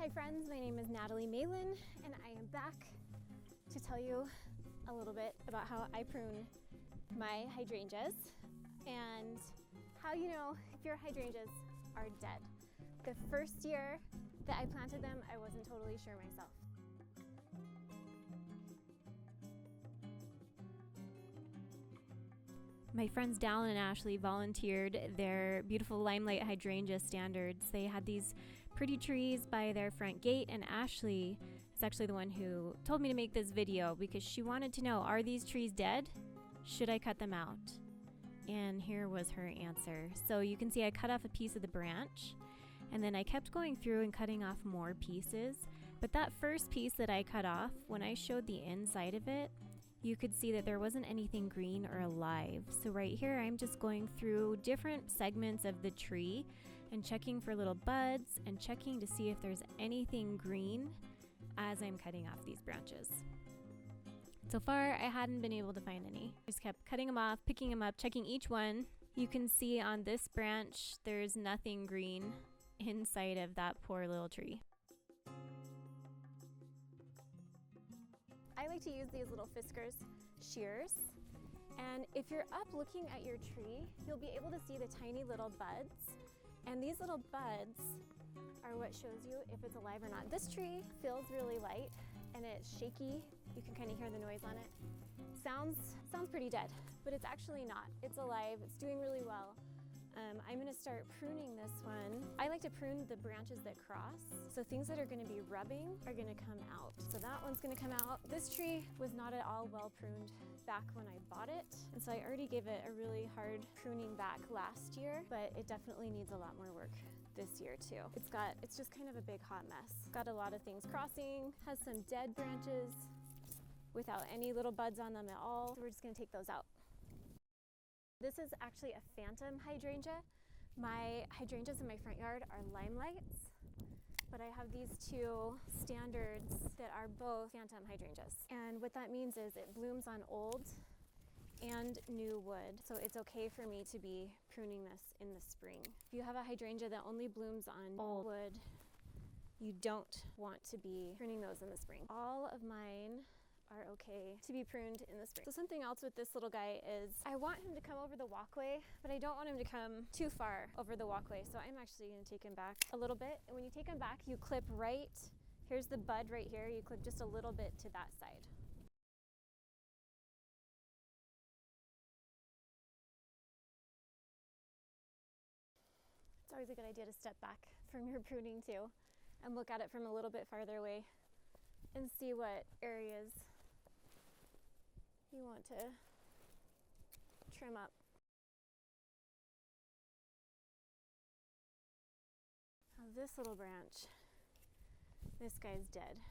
Hi friends, my name is Natalie Malin and I am back to tell you a little bit about how I prune my hydrangeas and how you know if your hydrangeas are dead. The first year that I planted them, I wasn't totally sure myself. My friends Dallin and Ashley volunteered their beautiful limelight hydrangea standards. They had these pretty trees by their front gate, and Ashley is actually the one who told me to make this video because she wanted to know, are these trees dead? Should I cut them out? And here was her answer. So you can see I cut off a piece of the branch, and then I kept going through and cutting off more pieces. But that first piece that I cut off, when I showed the inside of it, you could see that there wasn't anything green or alive. So right here, I'm just going through different segments of the tree and checking for little buds and checking to see if there's anything green as I'm cutting off these branches. So far, I hadn't been able to find any. I just kept cutting them off, picking them up, checking each one. You can see on this branch, there's nothing green inside of that poor little tree. I like to use these little Fiskars shears, and if you're up looking at your tree, you'll be able to see the tiny little buds, and these little buds are what shows you if it's alive or not. This tree feels really light and it's shaky. You can kind of hear the noise on it. Sounds pretty dead, but it's actually not. It's alive, it's doing really well. I'm gonna start pruning this one. I like to prune the branches that cross, so things that are gonna be rubbing are gonna come out. So that one's gonna come out. This tree was not at all well pruned back when I bought it, and so I already gave it a really hard pruning back last year, but it definitely needs a lot more work this year too. It's just kind of a big hot mess. Got a lot of things crossing, has some dead branches without any little buds on them at all, so we're just gonna take those out. This is actually a phantom hydrangea. My hydrangeas in my front yard are limelights, but I have these two standards that are both phantom hydrangeas. And what that means is it blooms on old and new wood, so it's okay for me to be pruning this in the spring. If you have a hydrangea that only blooms on old wood, you don't want to be pruning those in the spring. All of mine are okay to be pruned in the spring. So something else with this little guy is I want him to come over the walkway, but I don't want him to come too far over the walkway. So I'm actually gonna take him back a little bit. And when you take him back, you clip right, here's the bud right here, you clip just a little bit to that side. It's always a good idea to step back from your pruning too and look at it from a little bit farther away and see what areas you want to trim up. Now this little branch, this guy's dead.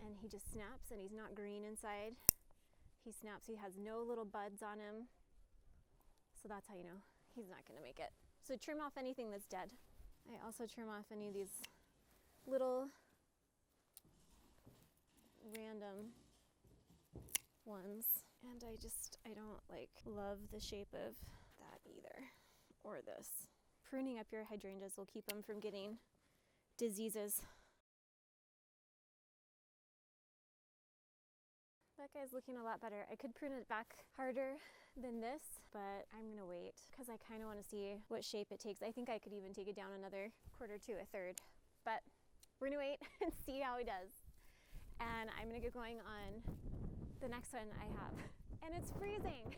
And he just snaps and he's not green inside. He snaps, he has no little buds on him. So that's how you know he's not gonna make it. So trim off anything that's dead. I also trim off any of these little random ones. And I don't love the shape of that either, or this. Pruning up your hydrangeas will keep them from getting diseases. That guy's looking a lot better. I could prune it back harder than this, but I'm gonna wait because I kind of want to see what shape it takes. I think I could even take it down another quarter to a third, but we're gonna wait and see how he does. And I'm gonna get going on the next one I have, and it's freezing.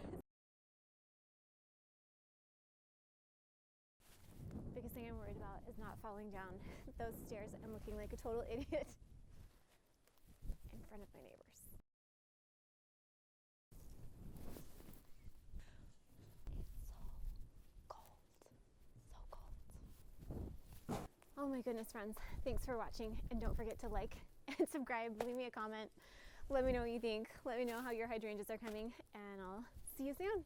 Biggest thing I'm worried about is not falling down those stairs and looking like a total idiot in front of my neighbors. Oh my goodness, friends. Thanks for watching, and don't forget to like and subscribe. Leave me a comment. Let me know what you think. Let me know how your hydrangeas are coming, and I'll see you soon.